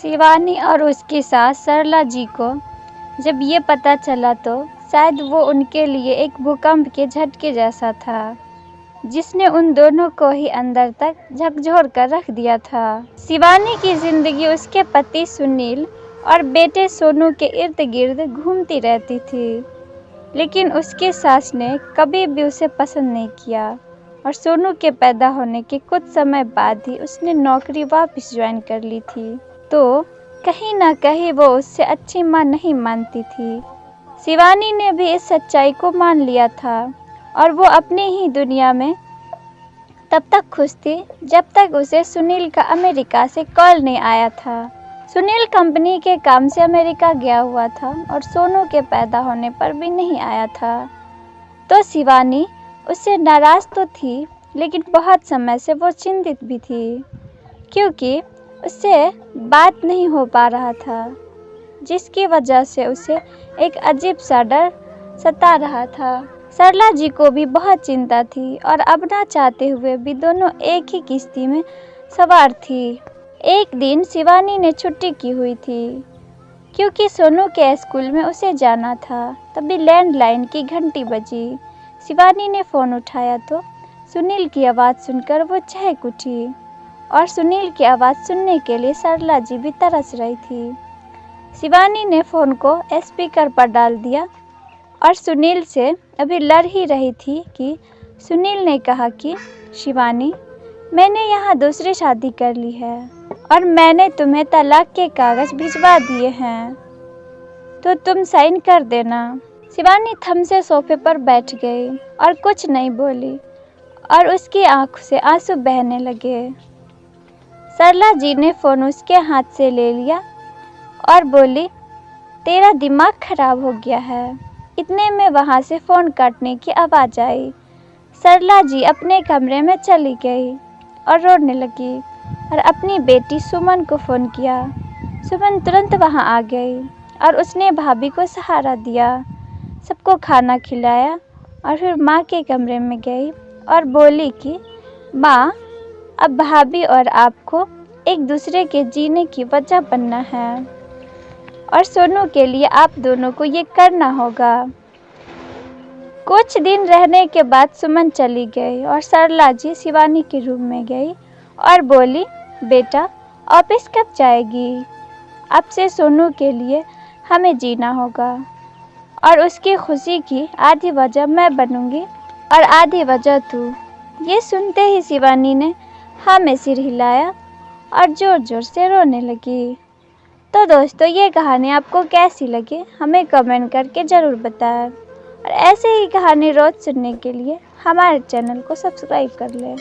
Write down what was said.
शिवानी और उसकी सास सरला जी को जब ये पता चला तो शायद वो उनके लिए एक भूकंप के झटके जैसा था, जिसने उन दोनों को ही अंदर तक झकझोर कर रख दिया था। शिवानी की जिंदगी उसके पति सुनील और बेटे सोनू के इर्द गिर्द घूमती रहती थी, लेकिन उसकी सास ने कभी भी उसे पसंद नहीं किया और सोनू के पैदा होने के कुछ समय बाद ही उसने नौकरी वापस ज्वाइन कर ली थी। तो कहीं ना कहीं वो उससे अच्छी मां नहीं मानती थी। शिवानी ने भी इस सच्चाई को मान लिया था और वो अपनी ही दुनिया में तब तक खुश थी जब तक उसे सुनील का अमेरिका से कॉल नहीं आया था। सुनील कंपनी के काम से अमेरिका गया हुआ था और सोनू के पैदा होने पर भी नहीं आया था। तो शिवानी उससे नाराज तो थी, लेकिन बहुत समय से वो चिंतित भी थी, क्योंकि उससे बात नहीं हो पा रहा था, जिसकी वजह से उसे एक अजीब सा डर सता रहा था। सरला जी को भी बहुत चिंता थी और अब ना चाहते हुए भी दोनों एक ही किश्ती में सवार थी। एक दिन शिवानी ने छुट्टी की हुई थी, क्योंकि सोनू के स्कूल में उसे जाना था। तभी लैंडलाइन की घंटी बजी। शिवानी ने फ़ोन उठाया तो सुनील की आवाज़ सुनकर वो चहक उठी और सुनील की आवाज़ सुनने के लिए सरला जी भी तरस रही थी। शिवानी ने फ़ोन को स्पीकर पर डाल दिया और सुनील से अभी लड़ ही रही थी कि सुनील ने कहा कि शिवानी, मैंने यहाँ दूसरी शादी कर ली है और मैंने तुम्हें तलाक के कागज़ भिजवा दिए हैं, तो तुम साइन कर देना। शिवानी थम से सोफे पर बैठ गई और कुछ नहीं बोली और उसकी आंखों से आंसू बहने लगे। सरला जी ने फ़ोन उसके हाथ से ले लिया और बोली, तेरा दिमाग खराब हो गया है। इतने में वहाँ से फ़ोन काटने की आवाज़ आई। सरला जी अपने कमरे में चली गई और रोने लगी और अपनी बेटी सुमन को फ़ोन किया। सुमन तुरंत वहाँ आ गई और उसने भाभी को सहारा दिया, सबको खाना खिलाया और फिर माँ के कमरे में गई और बोली कि माँ, अब भाभी और आपको एक दूसरे के जीने की वजह बनना है और सोनू के लिए आप दोनों को ये करना होगा। कुछ दिन रहने के बाद सुमन चली गई और सरला जी शिवानी के रूम में गई और बोली, बेटा ऑफिस कब जाएगी? अब से सोनू के लिए हमें जीना होगा और उसकी खुशी की आधी वजह मैं बनूंगी और आधी वजह तू। ये सुनते ही शिवानी ने हाँ में सिर हिलाया और ज़ोर ज़ोर से रोने लगी। तो दोस्तों, ये कहानी आपको कैसी लगी हमें कमेंट करके ज़रूर बताएं और ऐसे ही कहानी रोज़ सुनने के लिए हमारे चैनल को सब्सक्राइब कर लें।